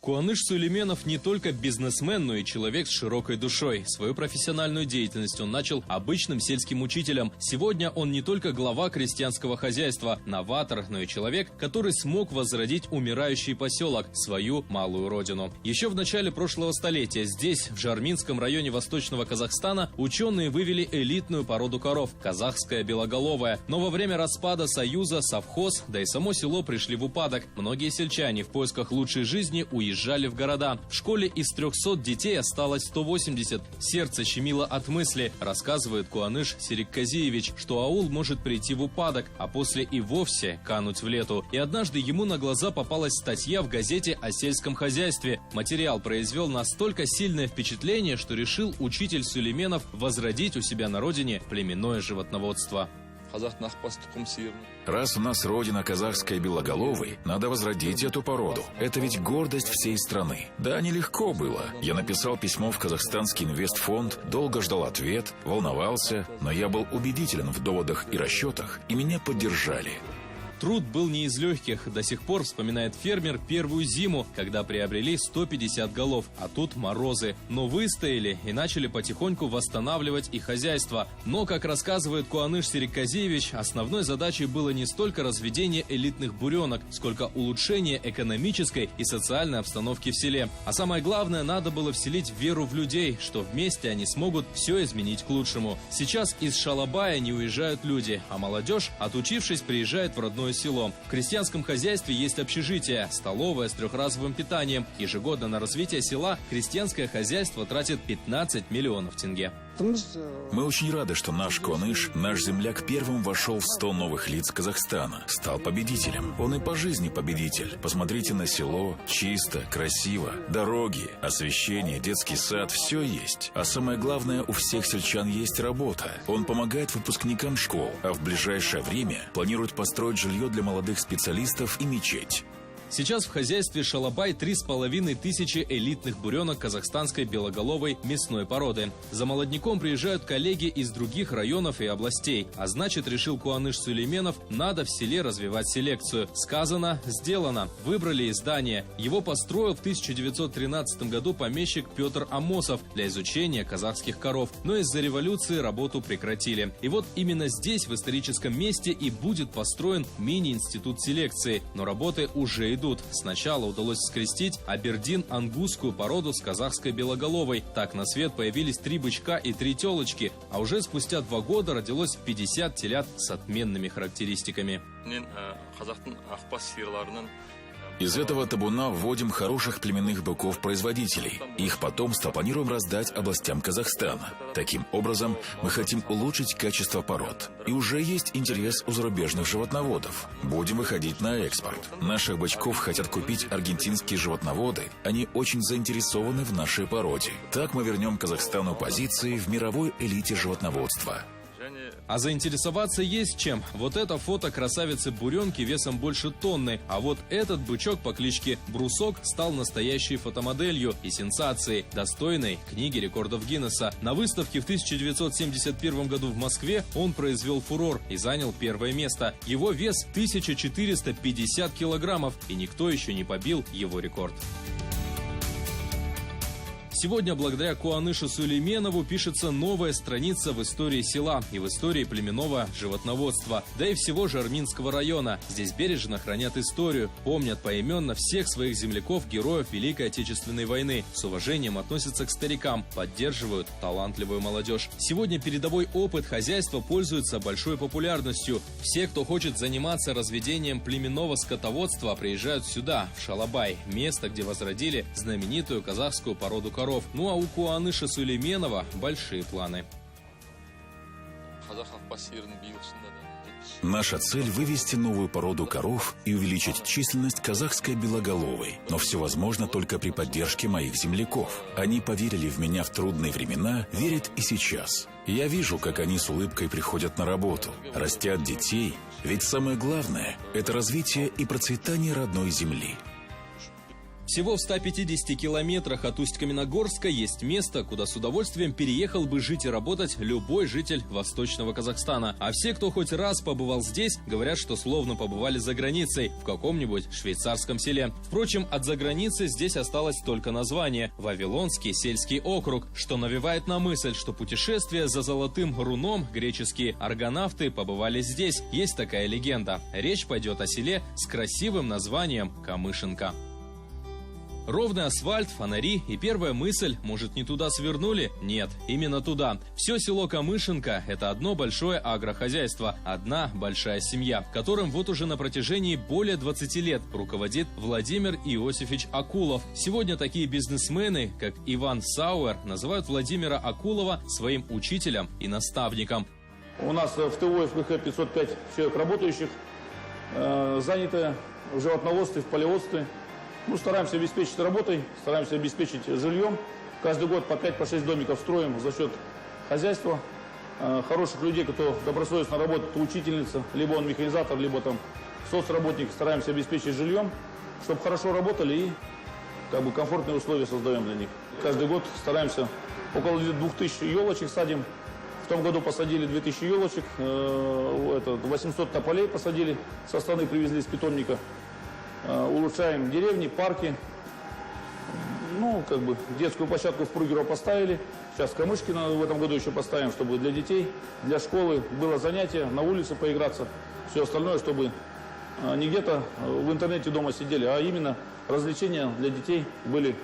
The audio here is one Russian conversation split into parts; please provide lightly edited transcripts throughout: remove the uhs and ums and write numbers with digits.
Куаныш Сулейменов не только бизнесмен, но и человек с широкой душой. Свою профессиональную деятельность он начал обычным сельским учителем. Сегодня он не только глава крестьянского хозяйства, новатор, но и человек, который смог возродить умирающий поселок, свою малую родину. Еще в начале прошлого столетия здесь, в Жарминском районе Восточного Казахстана, ученые вывели элитную породу коров – казахская белоголовая. Но во время распада Союза, совхоз, да и само село пришли в упадок. Многие сельчане в поисках лучшей жизни уезжали в города. В школе из 300 детей осталось 180. Сердце щемило от мысли, рассказывает Куаныш Серикказиевич, что аул может прийти в упадок, а после и вовсе кануть в лету. И однажды ему на глаза попалась статья в газете о сельском хозяйстве. Материал произвел настолько сильное впечатление, что решил учитель Сулейменов возродить у себя на родине племенное животноводство. Раз у нас родина казахской белоголовой, надо возродить эту породу. Это ведь гордость всей страны. Да, нелегко было. Я написал письмо в Казахстанский инвестфонд, долго ждал ответ, волновался, но я был убедителен в доводах и расчетах, и меня поддержали. Труд был не из легких. До сих пор вспоминает фермер первую зиму, когда приобрели 150 голов, а тут морозы. Но выстояли и начали потихоньку восстанавливать и хозяйство. Но, как рассказывает Куаныш Серикказиевич, основной задачей было не столько разведение элитных буренок, сколько улучшение экономической и социальной обстановки в селе. А самое главное, надо было вселить веру в людей, что вместе они смогут все изменить к лучшему. Сейчас из Шалабая не уезжают люди, а молодежь, отучившись, приезжает в родное село. В крестьянском хозяйстве есть общежитие, столовая с трехразовым питанием. Ежегодно на развитие села крестьянское хозяйство тратит 15 миллионов тенге. Мы очень рады, что наш Куаныш, наш земляк, первым вошел в 100 новых лиц Казахстана. Стал победителем. Он и по жизни победитель. Посмотрите на село. Чисто, красиво. Дороги, освещение, детский сад. Все есть. А самое главное, у всех сельчан есть работа. Он помогает выпускникам школ. А в ближайшее время планирует построить жилье для молодых специалистов и мечеть. Сейчас в хозяйстве Шалабай 3500 элитных буренок казахстанской белоголовой мясной породы. За молодняком приезжают коллеги из других районов и областей. А значит, решил Куаныш Сулейменов, надо в селе развивать селекцию. Сказано, сделано. Выбрали издание. Его построил в 1913 году помещик Петр Амосов для изучения казахских коров. Но из-за революции работу прекратили. И вот именно здесь, в историческом месте, и будет построен мини-институт селекции. Но работы уже идут. Сначала удалось скрестить абердин-ангусскую породу с казахской белоголовой. Так на свет появились 3 бычка и 3 телочки, а уже спустя 2 года родилось 50 телят с отменными характеристиками. Из этого табуна вводим хороших племенных быков-производителей. Их потомство планируем раздать областям Казахстана. Таким образом, мы хотим улучшить качество пород. И уже есть интерес у зарубежных животноводов. Будем выходить на экспорт. Наших бычков хотят купить аргентинские животноводы. Они очень заинтересованы в нашей породе. Так мы вернем Казахстану позиции в мировой элите животноводства. А заинтересоваться есть чем. Вот это фото красавицы-буренки весом больше тонны, а вот этот бычок по кличке Брусок стал настоящей фотомоделью и сенсацией, достойной книги рекордов Гиннесса. На выставке в 1971 году в Москве он произвел фурор и занял 1-е место. Его вес 1450 килограммов, и никто еще не побил его рекорд. Сегодня благодаря Куанышу Сулейменову пишется новая страница в истории села и в истории племенного животноводства, да и всего Жарминского района. Здесь бережно хранят историю, помнят поименно всех своих земляков-героев Великой Отечественной войны, с уважением относятся к старикам, поддерживают талантливую молодежь. Сегодня передовой опыт хозяйства пользуется большой популярностью. Все, кто хочет заниматься разведением племенного скотоводства, приезжают сюда, в Шалабай, место, где возродили знаменитую казахскую породу коров. Ну а у Куаныша Сулейменова большие планы. Наша цель – вывести новую породу коров и увеличить численность казахской белоголовой. Но все возможно только при поддержке моих земляков. Они поверили в меня в трудные времена, верят и сейчас. Я вижу, как они с улыбкой приходят на работу, растят детей. Ведь самое главное – это развитие и процветание родной земли. Всего в 150 километрах от Усть-Каменогорска есть место, куда с удовольствием переехал бы жить и работать любой житель Восточного Казахстана. А все, кто хоть раз побывал здесь, говорят, что словно побывали за границей, в каком-нибудь швейцарском селе. Впрочем, от заграницы здесь осталось только название – Вавилонский сельский округ, что навевает на мысль, что путешествие за золотым руном греческие аргонавты побывали здесь. Есть такая легенда. Речь пойдет о селе с красивым названием Камышинка. Ровный асфальт, фонари и первая мысль, может, не туда свернули? Нет, именно туда. Все село Камышинка – это одно большое агрохозяйство, одна большая семья, которым вот уже на протяжении более 20 лет руководит Владимир Иосифович Акулов. Сегодня такие бизнесмены, как Иван Сауэр, называют Владимира Акулова своим учителем и наставником. У нас в ТО ФКХ 505 человек работающих, заняты в животноводстве, в полеводстве. Стараемся обеспечить работой, стараемся обеспечить жильем. Каждый год по 5-6 домиков строим за счет хозяйства. Хороших людей, кто добросовестно работает, учительница, либо он механизатор, либо там соцработник, стараемся обеспечить жильем, чтобы хорошо работали и комфортные условия создаем для них. Каждый год стараемся, около 2000 елочек садим. В том году посадили 2000 елочек, 800 тополей посадили, со стороны привезли из питомника. Улучшаем деревни, парки. Детскую площадку в Пругерово поставили. Сейчас Камышкина в этом году еще поставим, чтобы для детей, для школы было занятие, на улице поиграться. Все остальное, чтобы не где-то в интернете дома сидели, а именно развлечения для детей были.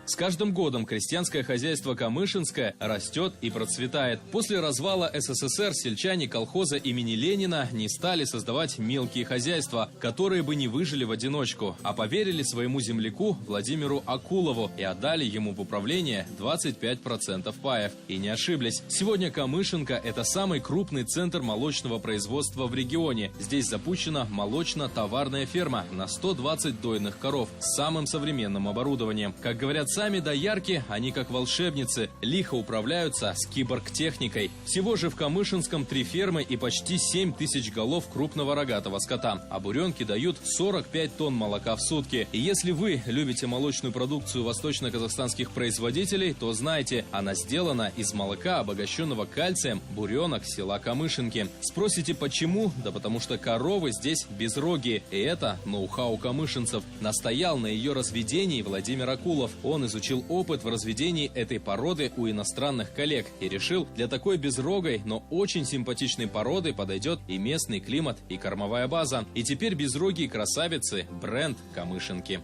С каждым годом крестьянское хозяйство Камышинское растет и процветает. После развала СССР сельчане колхоза имени Ленина не стали создавать мелкие хозяйства, которые бы не выжили в одиночку, а поверили своему земляку Владимиру Акулову и отдали ему в управление 25% паев. И не ошиблись. Сегодня Камышинка – это самый крупный центр молочного производства в регионе. Здесь запущена молочно-товарная ферма на 120 дойных коров с самым современным оборудованием. Как говорят сами доярки, они как волшебницы, лихо управляются с киборг-техникой. Всего же в Камышинском 3 фермы и почти 7000 голов крупного рогатого скота. А буренки дают 45 тонн молока в сутки. И если вы любите молочную продукцию восточно-казахстанских производителей, то знайте, она сделана из молока, обогащенного кальцием, буренок села Камышинки. Спросите, почему? Да потому что коровы здесь безрогие. И это ноу-хау камышинцев. Настоял на ее разведении Владимир Акулов. Он изучил опыт в разведении этой породы у иностранных коллег и решил, для такой безрогой, но очень симпатичной породы подойдет и местный климат, и кормовая база. И теперь безрогие красавицы – бренд Камышинки.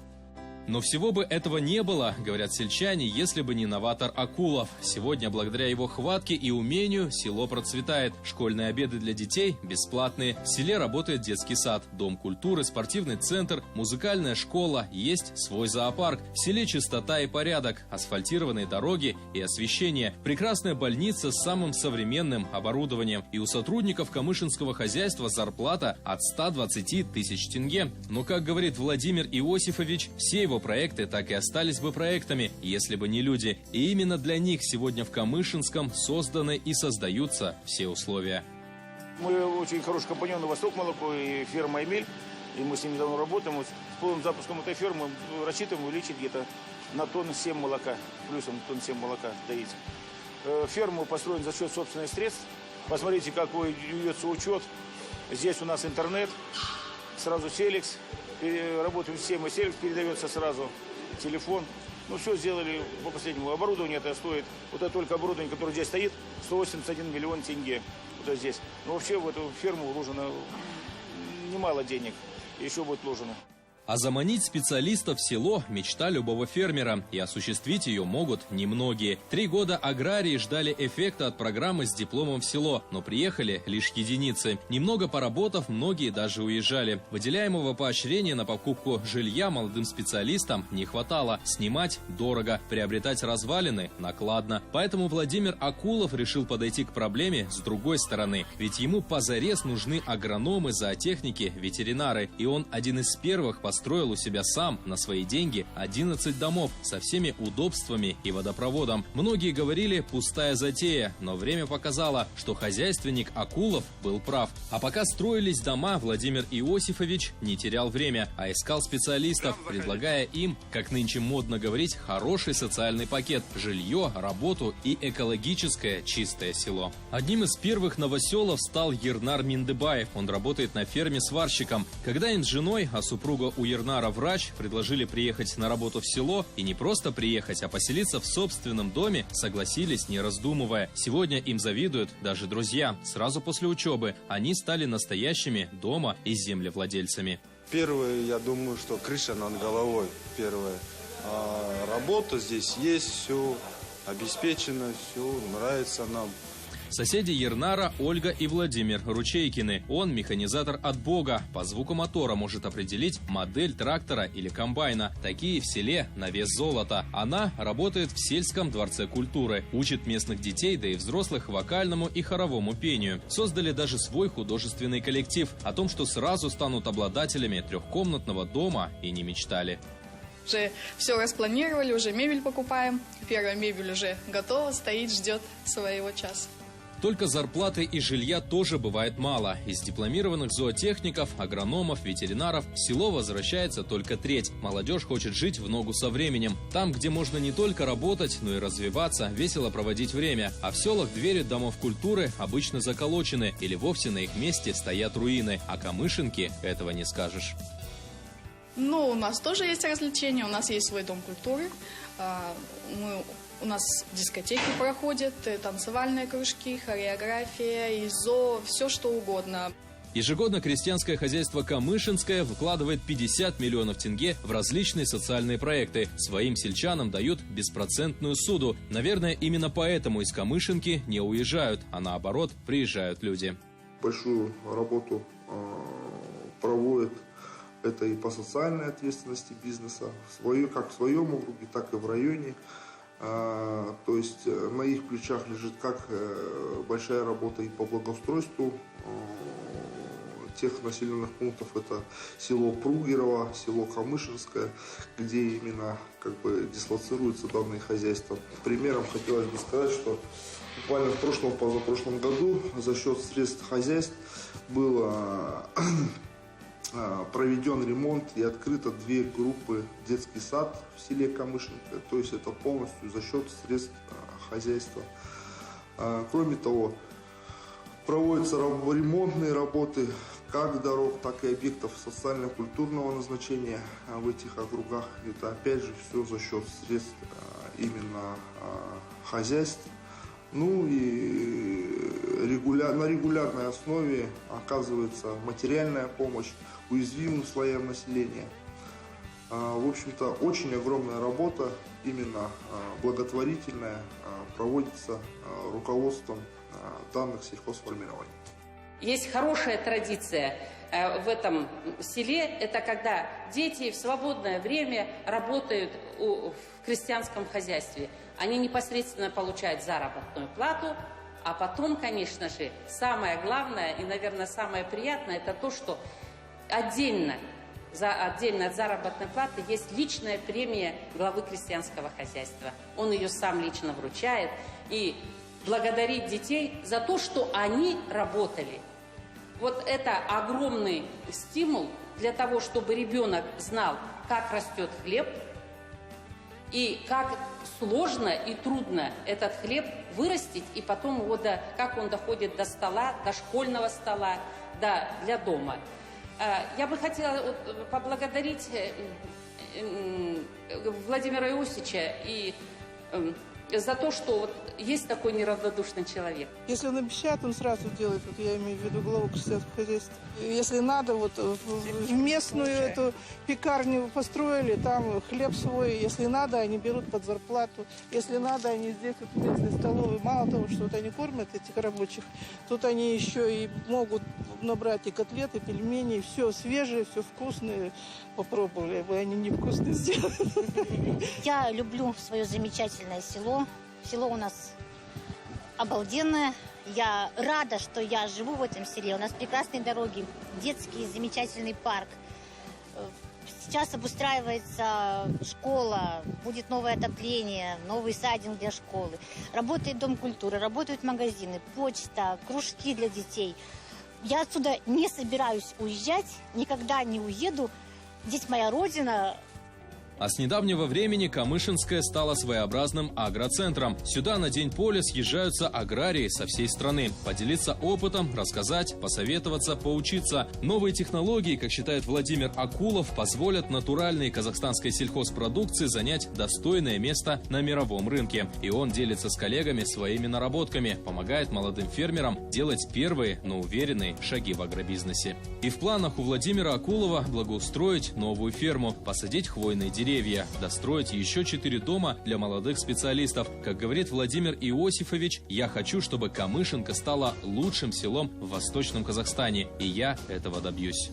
Но всего бы этого не было, говорят сельчане, если бы не новатор Акулов. Сегодня, благодаря его хватке и умению, село процветает. Школьные обеды для детей бесплатные. В селе работает детский сад, дом культуры, спортивный центр, музыкальная школа, есть свой зоопарк. В селе чистота и порядок, асфальтированные дороги и освещение. Прекрасная больница с самым современным оборудованием. И у сотрудников камышинского хозяйства зарплата от 120 тысяч тенге. Но, как говорит Владимир Иосифович, все его проекты так и остались бы проектами, если бы не люди. И именно для них сегодня в Камышинском созданы и создаются все условия. Мы очень хороший компаньон «Восток молоко» и ферма «Эмиль». И мы с ними давно работаем. Вот с полным запуском этой фермы рассчитываем увеличить где-то на тонн 7 молока. Плюсом тонн 7 молока доить. Ферму построен за счет собственных средств. Посмотрите, какой ведется учет. Здесь у нас интернет, сразу селекс. Работаем с системой селекс, передается сразу телефон. Все сделали по последнему. Оборудование это стоит, вот это только оборудование, которое здесь стоит, 181 миллион тенге. Вот здесь. Но вообще в эту ферму вложено немало денег, еще будет вложено. А заманить специалистов в село – мечта любого фермера, и осуществить ее могут немногие. 3 года аграрии ждали эффекта от программы с дипломом в село, но приехали лишь единицы. Немного поработав, многие даже уезжали. Выделяемого поощрения на покупку жилья молодым специалистам не хватало. Снимать дорого, приобретать развалины накладно. Поэтому Владимир Акулов решил подойти к проблеме с другой стороны. Ведь ему позарез нужны агрономы, зоотехники, ветеринары. И он один из первых поставил построил у себя сам на свои деньги 11 домов со всеми удобствами и водопроводом. Многие говорили, пустая затея, но время показало, что хозяйственник Акулов был прав. А пока строились дома, Владимир Иосифович не терял время, а искал специалистов, предлагая им, как нынче модно говорить, хороший социальный пакет – жилье, работу и экологическое чистое село. Одним из первых новоселов стал Ернар Миндыбаев. Он работает на ферме сварщиком. Когда им с женой, а супруга у Ернара врач, предложили приехать на работу в село, и не просто приехать, а поселиться в собственном доме, согласились, не раздумывая. Сегодня им завидуют даже друзья. Сразу после учебы они стали настоящими дома- и землевладельцами. Первое, я думаю, что крыша над головой. Первое. А работа здесь есть, все обеспечено, все нравится нам. Соседи Ернара Ольга и Владимир Ручейкины. Он механизатор от Бога. По звуку мотора может определить модель трактора или комбайна. Такие в селе на вес золота. Она работает в сельском дворце культуры. Учит местных детей, да и взрослых вокальному и хоровому пению. Создали даже свой художественный коллектив. О том, что сразу станут обладателями трехкомнатного дома, и не мечтали. Уже все распланировали, уже мебель покупаем. Первая мебель уже готова, стоит, ждет своего часа. Только зарплаты и жилья тоже бывает мало. Из дипломированных зоотехников, агрономов, ветеринаров в село возвращается только треть. Молодежь хочет жить в ногу со временем. Там, где можно не только работать, но и развиваться, весело проводить время. А в селах двери домов культуры обычно заколочены или вовсе на их месте стоят руины. А Камышинки этого не скажешь. Ну, у нас тоже есть развлечения, у нас есть свой дом культуры. У нас дискотеки проходят, танцевальные кружки, хореография, ИЗО, все что угодно. Ежегодно крестьянское хозяйство Камышинское вкладывает 50 миллионов тенге в различные социальные проекты. Своим сельчанам дают беспроцентную суду. Наверное, именно поэтому из Камышинки не уезжают, а наоборот приезжают люди. Большую работу проводят это и по социальной ответственности бизнеса, как в своем округе, так и в районе. То есть на их плечах лежит как большая работа и по благоустройству тех населенных пунктов. Это село Пругерово, село Камышинское, где именно дислоцируются данные хозяйства. Примером хотелось бы сказать, что буквально в позапрошлом году за счет средств хозяйств было проведен ремонт и открыто 2 группы детский сад в селе Камышинка. То есть это полностью за счет средств хозяйства. Кроме того, проводятся ремонтные работы как дорог, так и объектов социально-культурного назначения в этих округах. Это опять же все за счет средств именно хозяйств. Ну и на регулярной основе оказывается материальная помощь уязвимым слоям населения. В общем-то, очень огромная работа, именно благотворительная, проводится руководством данных сельхозформирований. Есть хорошая традиция в этом селе, это когда дети в свободное время работают в крестьянском хозяйстве. Они непосредственно получают заработную плату, а потом, конечно же, самое главное и, наверное, самое приятное, это то, что отдельно от заработной платы есть личная премия главы крестьянского хозяйства. Он ее сам лично вручает и благодарит детей за то, что они работали. Вот это огромный стимул для того, чтобы ребенок знал, как растет хлеб и как сложно и трудно этот хлеб вырастить, и потом его как он доходит до стола, до школьного стола, для дома. Я бы хотела поблагодарить Владимира Иосифовича и за то, что есть такой неравнодушный человек. Если он обещает, он сразу делает, я имею в виду главу крестьянского хозяйства. Если надо, в местную эту пекарню построили, там хлеб свой, если надо, они берут под зарплату. Если надо, они здесь в местной столовой, мало того, что они кормят этих рабочих, тут они еще и могут набрать и котлеты, и пельмени, все свежее, все вкусное. Попробовали бы, они невкусно сделали. Я люблю свое замечательное село. Село у нас обалденное. Я рада, что я живу в этом селе. У нас прекрасные дороги, детский замечательный парк. Сейчас обустраивается школа, будет новое отопление, новый сайдинг для школы. Работает дом культуры, работают магазины, почта, кружки для детей. Я отсюда не собираюсь уезжать, никогда не уеду. Здесь моя родина. А с недавнего времени Камышинская стала своеобразным агроцентром. Сюда на День поля съезжаются аграрии со всей страны. Поделиться опытом, рассказать, посоветоваться, поучиться. Новые технологии, как считает Владимир Акулов, позволят натуральной казахстанской сельхозпродукции занять достойное место на мировом рынке. И он делится с коллегами своими наработками, помогает молодым фермерам делать первые, но уверенные шаги в агробизнесе. И в планах у Владимира Акулова благоустроить новую ферму, посадить хвойные деревья, достроить еще 4 дома для молодых специалистов. Как говорит Владимир Иосифович, я хочу, чтобы Камышинка стала лучшим селом в Восточном Казахстане, и я этого добьюсь.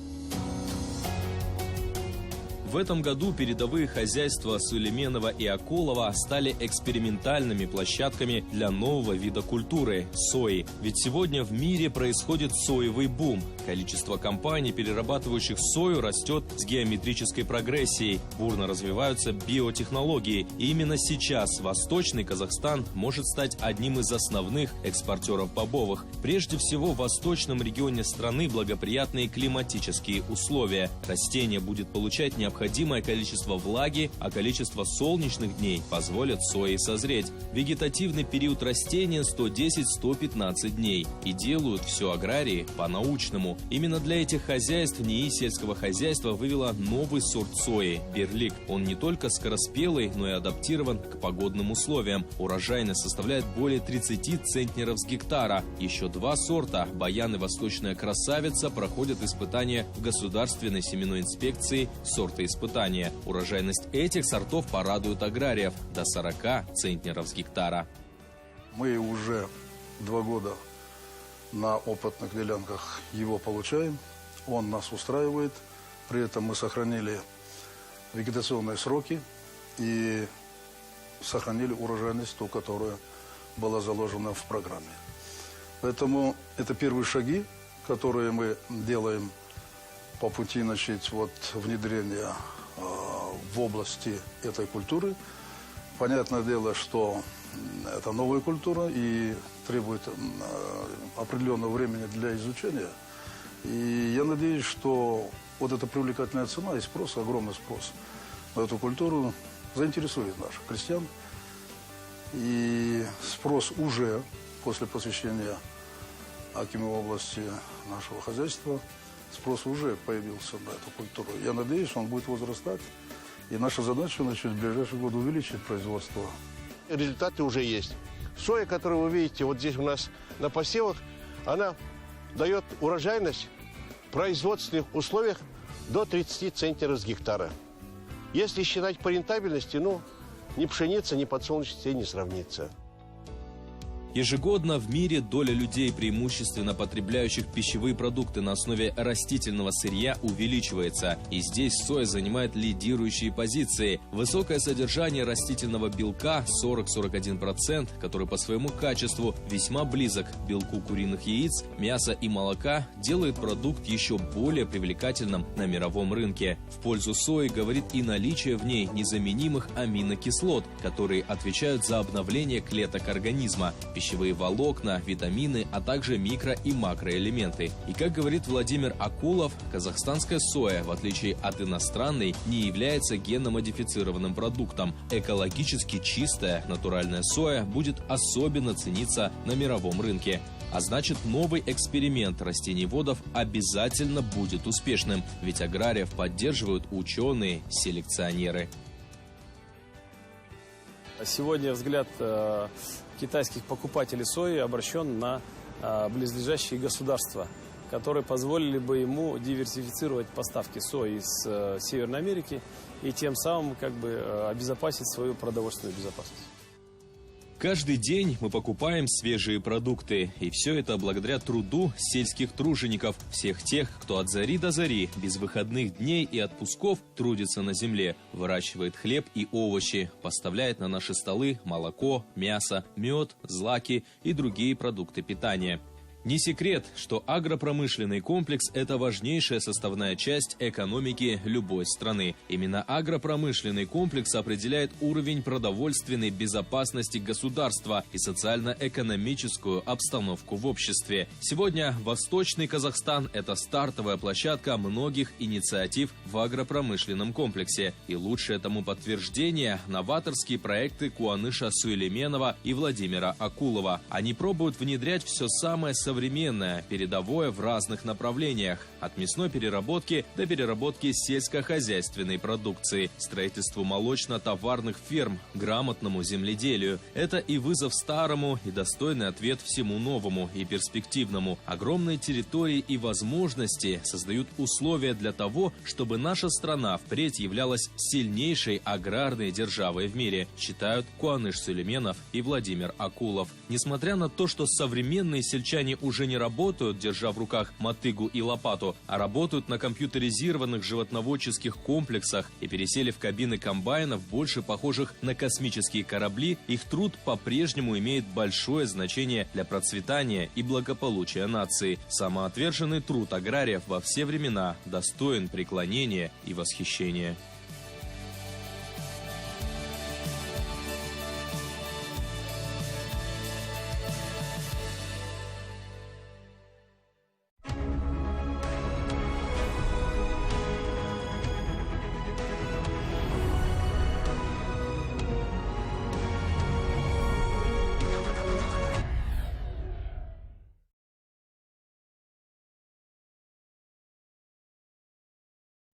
В этом году передовые хозяйства Сулейменова и Акулова стали экспериментальными площадками для нового вида культуры – сои. Ведь сегодня в мире происходит соевый бум. Количество компаний, перерабатывающих сою, растет с геометрической прогрессией. Бурно развиваются биотехнологии. И именно сейчас Восточный Казахстан может стать одним из основных экспортеров бобовых. Прежде всего, в восточном регионе страны благоприятные климатические условия. Растение будет получать необходимое количество влаги, а количество солнечных дней позволит сое созреть. Вегетативный период растения 110-115 дней. И делают все аграрии по-научному. Именно для этих хозяйств НИИ сельского хозяйства вывела новый сорт сои – Берлик. Он не только скороспелый, но и адаптирован к погодным условиям. Урожайность составляет более 30 центнеров с гектара. Еще 2 сорта – Баян и Восточная красавица – проходят испытания в Государственной семенной инспекции сорта испытания. Урожайность этих сортов порадует аграриев – до 40 центнеров с гектара. Мы уже 2 года на опытных делянках его получаем. Он нас устраивает. При этом мы сохранили вегетационные сроки и сохранили урожайность, ту, которая была заложена в программе. Поэтому это первые шаги, которые мы делаем по пути, значит, внедрения в области этой культуры. Понятное дело, что это новая культура и требует определенного времени для изучения. И я надеюсь, что вот эта привлекательная цена и спрос, огромный спрос на эту культуру заинтересует наших крестьян. И спрос уже после посещения Акимовой области нашего хозяйства, спрос уже появился на эту культуру. Я надеюсь, он будет возрастать. И наша задача, значит, в ближайшие годы увеличить производство. Результаты уже есть. Соя, которую вы видите вот здесь у нас на посевах, она дает урожайность в производственных условиях до 30 центнеров с гектара. Если считать по рентабельности, ни пшеница, ни подсолнечник не сравнится. Ежегодно в мире доля людей, преимущественно потребляющих пищевые продукты на основе растительного сырья, увеличивается. И здесь соя занимает лидирующие позиции. Высокое содержание растительного белка 40-41%, который по своему качеству весьма близок к белку куриных яиц, мяса и молока, делает продукт еще более привлекательным на мировом рынке. В пользу сои говорит и наличие в ней незаменимых аминокислот, которые отвечают за обновление клеток организма, пищевые волокна, витамины, а также микро- и макроэлементы. И как говорит Владимир Акулов, казахстанская соя, в отличие от иностранной, не является генно-модифицированным продуктом. Экологически чистая натуральная соя будет особенно цениться на мировом рынке. А значит, новый эксперимент растениеводов обязательно будет успешным, ведь аграриев поддерживают ученые-селекционеры. Сегодня взгляд китайских покупателей сои обращен на близлежащие государства, которые позволили бы ему диверсифицировать поставки сои из Северной Америки и тем самым обезопасить свою продовольственную безопасность. Каждый день мы покупаем свежие продукты, и все это благодаря труду сельских тружеников, всех тех, кто от зари до зари, без выходных дней и отпусков трудится на земле, выращивает хлеб и овощи, поставляет на наши столы молоко, мясо, мед, злаки и другие продукты питания. Не секрет, что агропромышленный комплекс – это важнейшая составная часть экономики любой страны. Именно агропромышленный комплекс определяет уровень продовольственной безопасности государства и социально-экономическую обстановку в обществе. Сегодня Восточный Казахстан – это стартовая площадка многих инициатив в агропромышленном комплексе. И лучшее тому подтверждение – новаторские проекты Куаныша Сулейменова и Владимира Акулова. Они пробуют внедрять все самое современное, передовое в разных направлениях. От мясной переработки до переработки сельскохозяйственной продукции, строительству молочно-товарных ферм, грамотному земледелию. Это и вызов старому, и достойный ответ всему новому и перспективному. Огромные территории и возможности создают условия для того, чтобы наша страна впредь являлась сильнейшей аграрной державой в мире, считают Куаныш Сулейменов и Владимир Акулов. Несмотря на то, что современные сельчане уже не работают, держа в руках мотыгу и лопату, а работают на компьютеризированных животноводческих комплексах и пересели в кабины комбайнов, больше похожих на космические корабли, их труд по-прежнему имеет большое значение для процветания и благополучия нации. Самоотверженный труд аграриев во все времена достоин преклонения и восхищения.